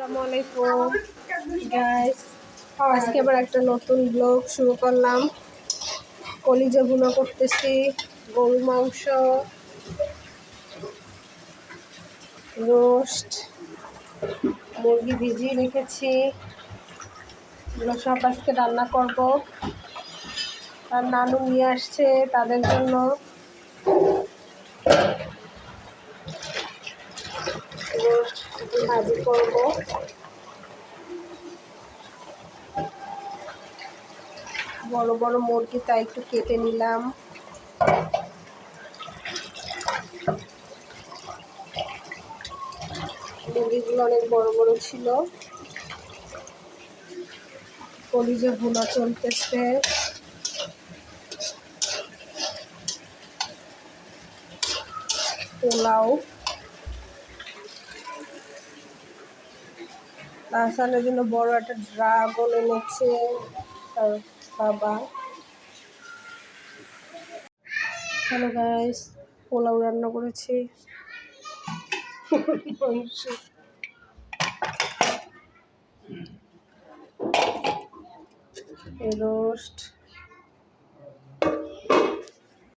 আসসালামু আলাইকুম গাইস, আজকে আবার একটা নতুন ব্লগ শুরু করলাম। কলিজা ভুনা করতেছি, গরু মাংস, রোস্ট, মুরগি ভিজিয়ে রেখেছি। এগুলো সব আজকে রান্না করব। আর নানু নিয়ে আসছে তাদের জন্য। রোস্ট ভাজি করব। বড় বড় মুরগি তাই একটু কেটে নিলাম। মুরগিগুলো অনেক বড় বড় ছিল। কলিজা ভুনা চলতেছে। পোলাও, তাছাড়ার জন্য বড় একটা ড্রাগন এনেছে তার বাবা। হ্যালো গাইস, পোলাও রান্না করেছি, মাংস, রোস্ট,